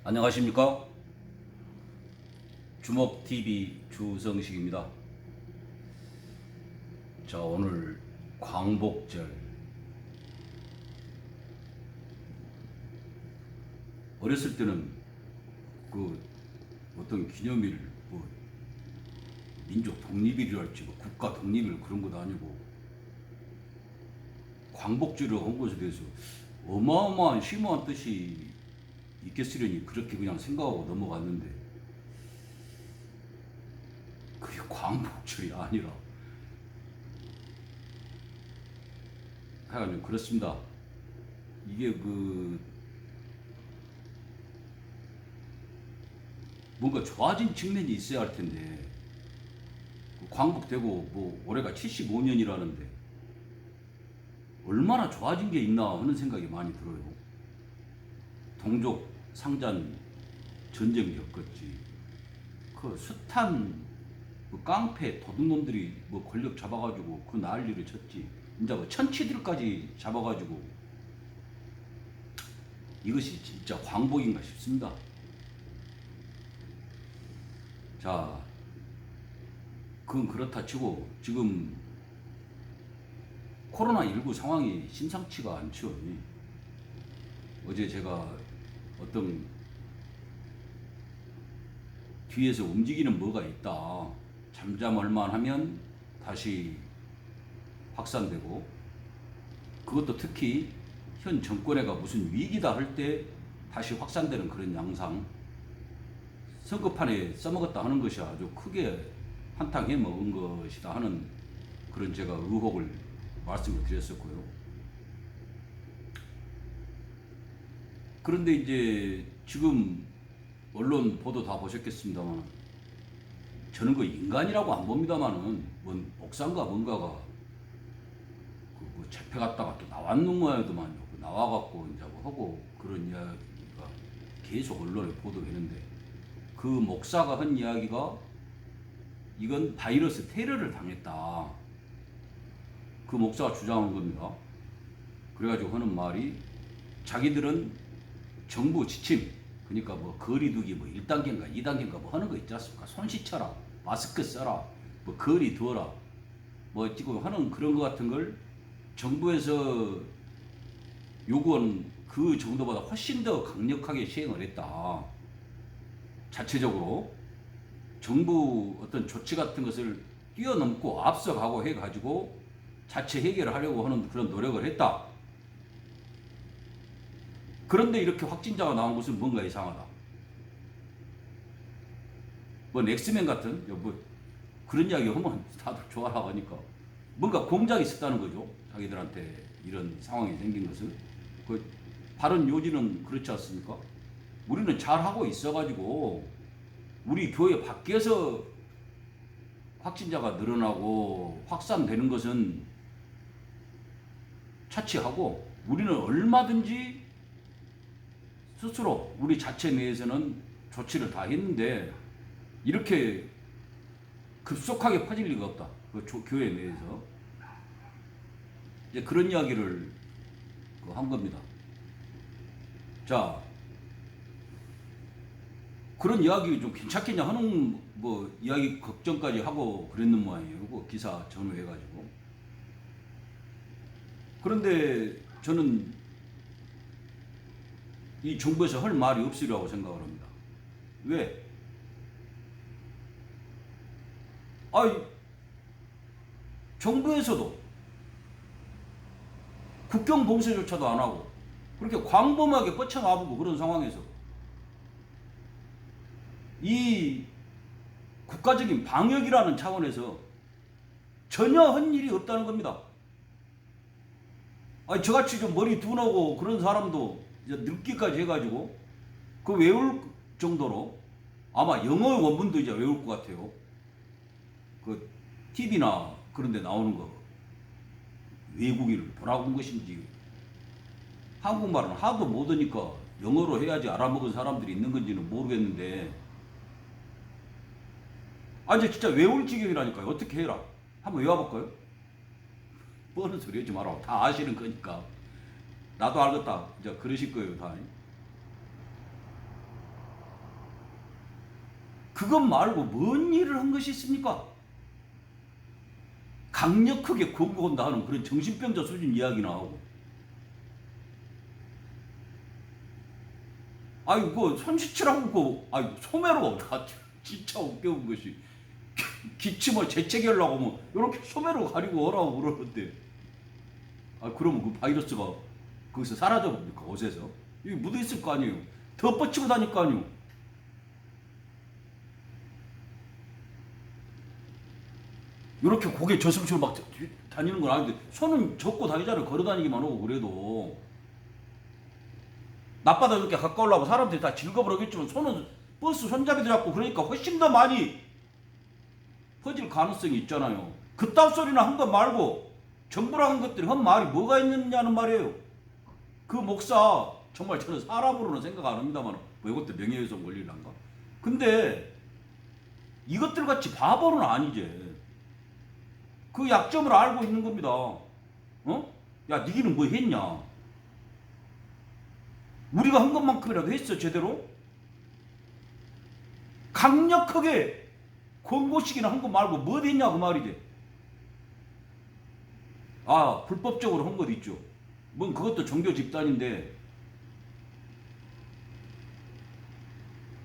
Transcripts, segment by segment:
안녕하십니까? 주먹TV 주성식입니다. 자, 오늘 광복절. 어렸을 때는 그 어떤 기념일, 뭐 민족 독립일이랄지 뭐 국가 독립일 그런 것도 아니고 광복절을 한 것에 대해서 어마어마한 심오한 뜻이 있겠으려니 그렇게 그냥 생각하고 넘어갔는데 그게 광복절이 아니라 하여간 그렇습니다. 이게 뭔가 좋아진 측면이 있어야 할 텐데 광복되고 뭐 올해가 75년이라는데 얼마나 좋아진 게 있나 하는 생각이 많이 들어요. 동족 상잔 전쟁 겪었지. 그 숱한 그 깡패 도둑놈들이 뭐 권력 잡아가지고 그 난리를 쳤지. 이제 뭐 천치들까지 잡아가지고 이것이 진짜 광복인가 싶습니다. 자, 그건 그렇다 치고 지금 코로나19 상황이 심상치가 않죠. 어제 제가 어떤 뒤에서 움직이는 뭐가 있다. 잠잠할만 하면 다시 확산되고 그것도 특히 현 정권에가 무슨 위기다 할 때 다시 확산되는 그런 양상. 선거판에 써먹었다 하는 것이 아주 크게 한탕 해먹은 것이다 하는 그런 제가 의혹을 말씀을 드렸었고요. 그런데 이제 지금 언론 보도 다 보셨겠습니다만 저는 그 인간이라고 안 봅니다만은 뭔 옥상가 뭔가가 뭐 재패 갔다가 또 나왔는 모양이더만요. 나와갖고 이제 뭐 하고 그런 이야기가 계속 언론에 보도되는데 그 목사가 한 이야기가 이건 바이러스 테러를 당했다. 그 목사가 주장한 겁니다. 그래가지고 하는 말이 자기들은 정부 지침, 그러니까 뭐 거리두기 뭐 1단계인가 2단계인가 뭐 하는 거 있지 않습니까? 손 씻어라, 마스크 써라, 뭐 거리 두어라, 뭐 지금 하는 그런 거 같은 걸 정부에서 요구한 그 정도보다 훨씬 더 강력하게 시행을 했다. 자체적으로 정부 어떤 조치 같은 것을 뛰어넘고 앞서가고 해가지고 자체 해결을 하려고 하는 그런 노력을 했다. 그런데 이렇게 확진자가 나온 것은 뭔가 이상하다. 뭐 넥스맨 같은 뭐 그런 이야기 하면 다들 좋아라 하니까 뭔가 공작이 있었다는 거죠. 자기들한테 이런 상황이 생긴 것은. 그 바른 요지는 그렇지 않습니까? 우리는 잘하고 있어가지고 우리 교회 밖에서 확진자가 늘어나고 확산되는 것은 차치하고 우리는 얼마든지 스스로 우리 자체 내에서는 조치를 다 했는데 이렇게 급속하게 퍼질 리가 없다. 그 교회 내에서. 이제 그런 이야기를 한 겁니다. 자, 그런 이야기 좀 괜찮겠냐 하는 뭐 이야기 걱정까지 하고 그랬는 모양이에요. 그 기사 전후해가지고. 그런데 저는 이 정부에서 할 말이 없으리라고 생각을 합니다. 왜? 아이, 정부에서도 국경 봉쇄조차도 안 하고 그렇게 광범하게 뻗쳐나보고 그런 상황에서 이 국가적인 방역이라는 차원에서 전혀 한 일이 없다는 겁니다. 아니, 저같이 좀 머리 둔하고 그런 사람도 이제 늙기까지 해가지고 그 외울 정도로 아마 영어 원문도 이제 외울 것 같아요. 그 TV나 그런 데 나오는 거 외국인을 보라고 한 것인지 한국말은 하도 못하니까 영어로 해야지 알아먹은 사람들이 있는 건지는 모르겠는데 이제 진짜 외울 지경이라니까요. 어떻게 해라. 한번 외워볼까요? 뻔한 소리 하지 마라. 다 아시는 거니까. 나도 알겠다. 이제 그러실 거예요, 다. 그것 말고 뭔 일을 한 것이 있습니까? 강력하게 권고한다 하는 그런 정신병자 수준 이야기나 하고. 아이고, 그 손시치라고, 아이고, 소매로, 나 진짜 웃겨운 것이. 기침을 재채기하려고 하면, 이렇게 소매로 가리고 오라고 그러는데. 아, 그러면 그 바이러스가 거기서 사라져 봅니까, 옷에서? 이게 묻어있을 거 아니에요. 더 뻗치고 다닐 거 아니에요. 이렇게 고개 저승치로 막 다니는 건 아닌데, 손은 접고 다니잖아요. 걸어 다니기만 하고, 그래도. 낮바다 이렇게 가까우려고 사람들이 다 즐거워하겠지만, 손은 버스 손잡이도 잡고, 그러니까 훨씬 더 많이 퍼질 가능성이 있잖아요. 그딴 소리나 한 것 말고, 정부라 한 것들이 한 말이 뭐가 있느냐는 말이에요. 그 목사, 정말 저는 사람으로는 생각 안 합니다만, 뭐 이것도 명예훼손 권리란가? 근데, 이것들 같이 바보는 아니지. 그 약점을 알고 있는 겁니다. 어? 야, 니기는 뭐 했냐? 우리가 한 것만큼이라도 했어, 제대로? 강력하게 권고식이나 한 것 말고 뭐 했냐, 그 말이지. 아, 불법적으로 한 것 있죠. 뭔 그것도 종교 집단인데,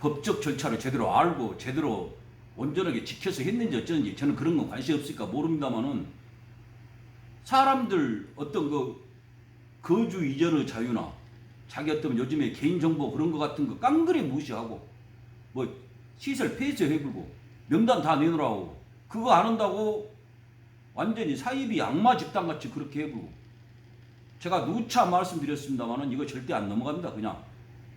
법적 절차를 제대로 알고, 제대로 온전하게 지켜서 했는지 어쩌는지 저는 그런 건 관심 없으니까 모릅니다만은, 사람들 어떤 그 거주 이전의 자유나 자기 어떤 요즘에 개인정보 그런 거 같은 거 깡그리 무시하고, 뭐 시설 폐쇄해불고 명단 다 내놓으라고, 그거 안 한다고 완전히 사이비 악마 집단같이 그렇게 해불고. 제가 누차 말씀드렸습니다만은 이거 절대 안 넘어갑니다. 그냥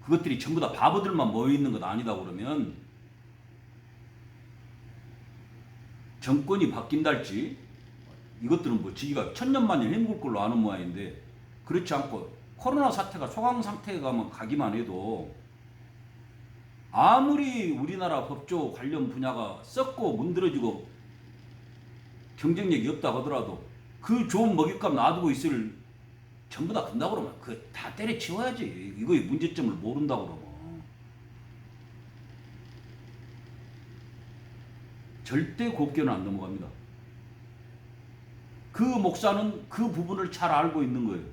그것들이 전부 다 바보들만 모여있는 것 아니다 그러면, 정권이 바뀐달지 이것들은 뭐 지기가 천년만년 힘들 걸로 아는 모양인데, 그렇지 않고 코로나 사태가 소강 상태에 가기만 해도 아무리 우리나라 법조 관련 분야가 썩고 문드러지고 경쟁력이 없다 하더라도 그 좋은 먹잇감 놔두고 있을 전부 다 간다고 그러면 그 다 때려치워야지. 이거의 문제점을 모른다고 그러면 절대 곱게는 안 넘어갑니다. 그 목사는 그 부분을 잘 알고 있는 거예요.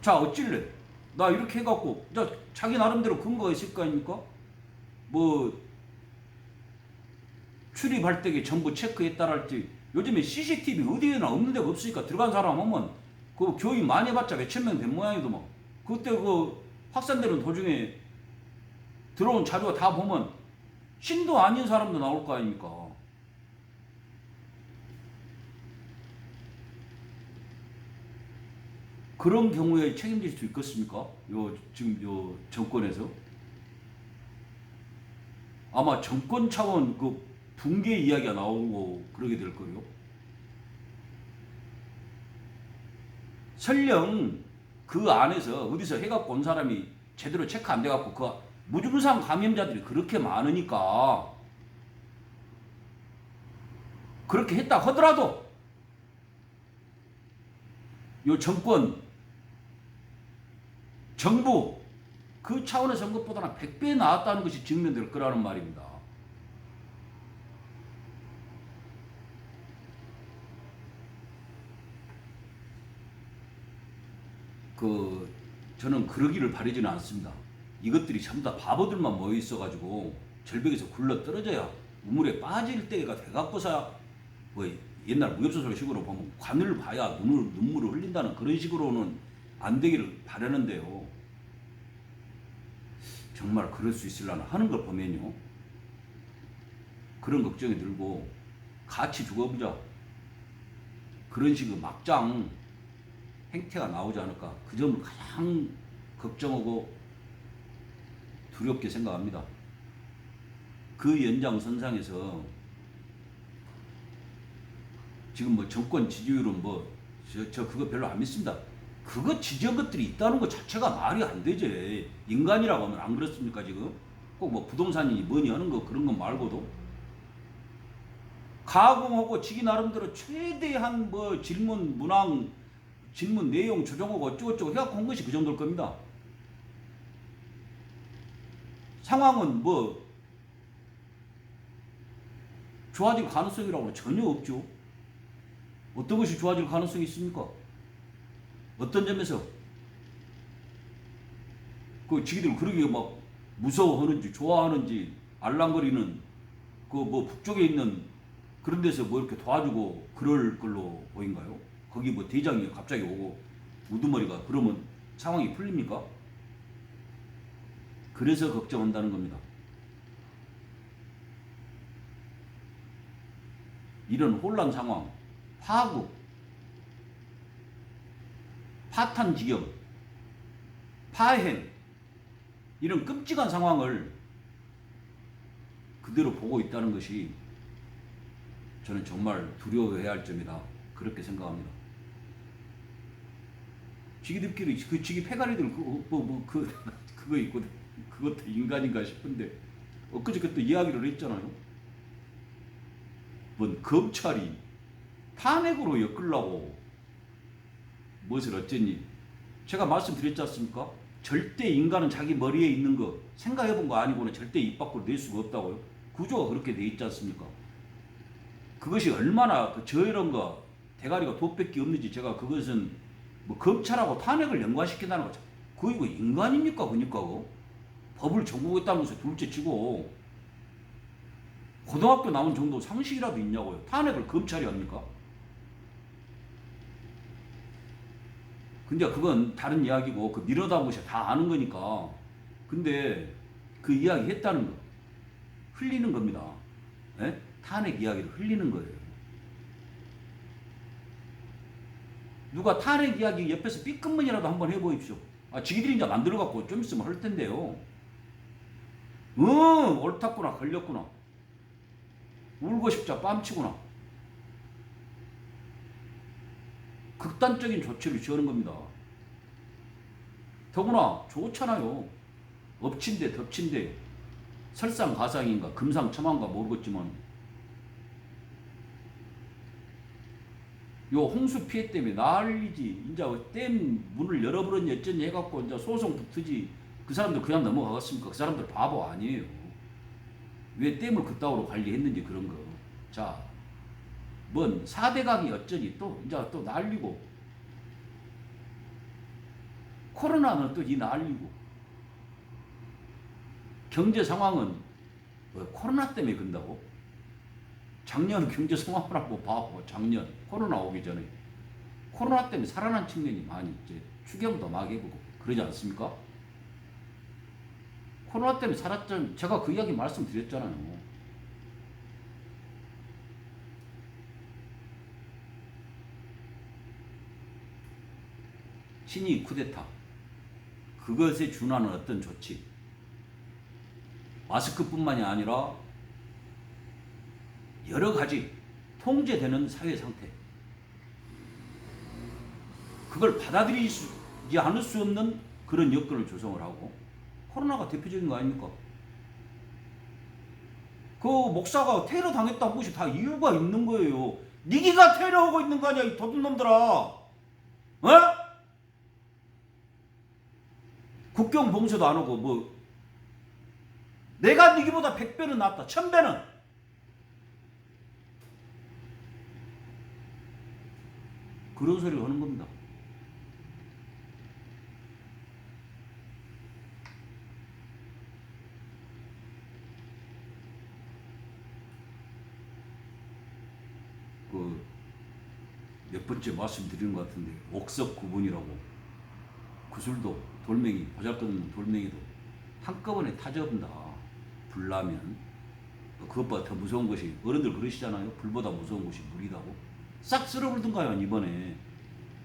자, 어찔래? 나 이렇게 해갖고, 자기 나름대로 근거가 있을 거 아닙니까? 뭐, 출입할 때에 전부 체크했다랄지, 요즘에 CCTV 어디에나 없는 데가 없으니까 들어간 사람 하면, 그 교인 많이 해봤자 몇천 명 된 모양이더만. 그때 그 확산되는 도중에 들어온 자료가 다 보면, 신도 아닌 사람도 나올 거 아닙니까? 그런 경우에 책임질 수 있겠습니까? 지금 정권에서? 아마 정권 차원 그 붕괴 이야기가 나오고 그러게 될 거예요. 설령 그 안에서 어디서 해갖고 온 사람이 제대로 체크 안 돼갖고 그 무증상 감염자들이 그렇게 많으니까 그렇게 했다 하더라도 요 정권, 정부 그 차원에서 한 것보다는 100배 나았다는 것이 증명될 거라는 말입니다. 저는 그러기를 바라지는 않습니다. 이것들이 전부 다 바보들만 모여 있어가지고 절벽에서 굴러 떨어져야 우물에 빠질 때가 돼갖고서 뭐 옛날 무협소설식으로 보면 관을 봐야 눈물을 흘린다는 그런 식으로는 안 되기를 바라는데요. 정말 그럴 수 있으려나 하는 걸 보면요, 그런 걱정이 들고 같이 죽어보자 그런 식의 막장 행태가 나오지 않을까, 그 점을 가장 걱정하고 두렵게 생각합니다. 그 연장선상에서 지금 뭐 정권 지지율은 저 그거 별로 안 믿습니다. 그거 지지한 것들이 있다는 것 자체가 말이 안 되지. 인간이라고 하면 안 그렇습니까? 지금 꼭 뭐 부동산이니 뭐니 하는 거 그런 거 말고도 가공하고 지기 나름대로 최대한 뭐 질문 문항 질문 내용 조정하고 어쩌고저쩌고 해갖고 한 것이 그 정도일 겁니다. 상황은 뭐 좋아질 가능성이라고는 전혀 없죠. 어떤 것이 좋아질 가능성이 있습니까? 어떤 점에서? 그 지기들 그러게 막 무서워하는지 좋아하는지 알랑거리는 그 뭐 북쪽에 있는 그런 데서 뭐 이렇게 도와주고 그럴 걸로 보인가요? 거기 뭐 대장이 갑자기 오고 우두머리가 그러면 상황이 풀립니까? 그래서 걱정한다는 겁니다. 이런 혼란 상황, 파국, 파탄 지경, 파행, 이런 끔찍한 상황을 그대로 보고 있다는 것이 저는 정말 두려워해야 할 점이다. 그렇게 생각합니다. 지기들끼리 그 지기 패가리들 그거 있거든. 그것도 인간인가 싶은데 엊그저께 또 이야기를 했잖아요. 뭔 검찰이 탄핵으로 엮으려고 무엇을 어쨌니? 제가 말씀드렸지 않습니까? 절대 인간은 자기 머리에 있는 거 생각해본 거 아니고는 절대 입 밖으로 낼 수가 없다고요. 구조가 그렇게 돼 있지 않습니까? 그것이 얼마나 그 저이런가 대가리가 돋밖에 없는지 제가 그것은 뭐 검찰하고 탄핵을 연관시킨다는 거죠. 그거 이거 인간입니까? 그니까 법을 전공했다면서 둘째 치고 고등학교 나온 정도 상식이라도 있냐고요. 탄핵을 검찰이 합니까? 근데 그건 다른 이야기고 그 미뤄다 보셔 다 아는 거니까. 근데 그 이야기 했다는 거 흘리는 겁니다. 예? 탄핵 이야기를 흘리는 거예요. 누가 탄핵 이야기 옆에서 삐끗문이라도 한번 해보십시오. 아, 지기들이 이제 만들어갖고 좀 있으면 할 텐데요. 옳았구나, 걸렸구나. 울고 싶자 뺨치구나. 극단적인 조치를 취하는 겁니다. 더구나 좋잖아요. 엎친데 덮친데 설상가상인가 금상첨화인가 모르겠지만 요 홍수 피해 때문에 난리지. 이제 댐 문을 열어버렸니 어쩌니 해갖고 이제 소송 붙으지. 그 사람들 그냥 넘어가겠습니까? 그 사람들 바보 아니에요. 왜 댐을 그따위로 관리했는지 그런 거. 자, 뭔 4대강이 어쩌니 또 이제 또 난리고 코로나는 또 이 난리고 경제 상황은 뭐 코로나 때문에 그런다고? 작년 경제 상황을 한번 봐보. 작년 코로나 오기 전에 코로나 때문에 살아난 측면이 많이 이제 추경도 막 해보고 그러지 않습니까? 코로나 때문에 살았던 제가 그 이야기 말씀드렸잖아요. 친이 쿠데타 그것에 준하는 어떤 조치 마스크뿐만이 아니라 여러 가지 통제되는 사회 상태 그걸 받아들이지 않을 수 없는 그런 여건을 조성을 하고 코로나가 대표적인 거 아닙니까? 그 목사가 테러 당했다는 것이 다 이유가 있는 거예요. 니기가 테러하고 있는 거 아니야 이 도둑놈들아. 어? 국경 봉쇄도 안 하고 뭐 내가 니기보다 100배는 낫다 1000배는 그런 소리를 하는 겁니다. 그 몇 번째 말씀드리는 것 같은데 옥석 구분이라고 구슬도 돌멩이 보잘것없는 돌멩이도 한꺼번에 타져본다. 불나면 그것보다 더 무서운 것이 어른들 그러시잖아요. 불보다 무서운 것이 물이다고. 싹 쓸어버리던가요. 이번에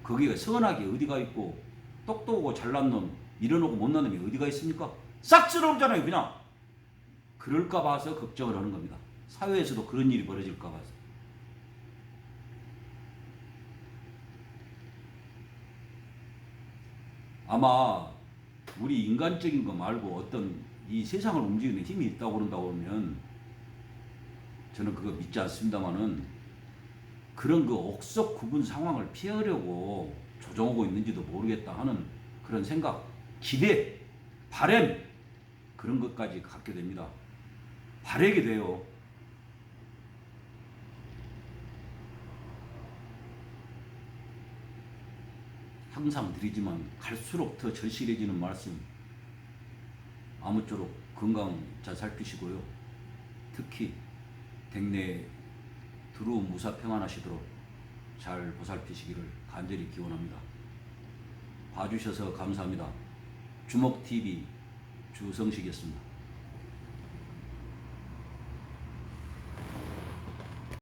거기가 선하게 어디가 있고 똑똑하고 잘난 놈 이러놓고 못난 놈이 어디가 있습니까? 싹 쓸어버리잖아요. 그냥 그럴까 봐서 걱정을 하는 겁니다. 사회에서도 그런 일이 벌어질까 봐서. 아마 우리 인간적인 거 말고 어떤 이 세상을 움직이는 힘이 있다고 그런다고 그러면 저는 그거 믿지 않습니다만은 그런 그 옥석 구분 상황을 피하려고 조정하고 있는지도 모르겠다 하는 그런 생각, 기대, 바램 그런 것까지 갖게 됩니다. 바래게 돼요. 항상 드리지만 갈수록 더 절실해지는 말씀, 아무쪼록 건강 잘 살피시고요. 특히 댁내에 두루 무사 평안하시도록 잘 보살피시기를 간절히 기원합니다. 봐주셔서 감사합니다. 주먹TV 주성식이었습니다.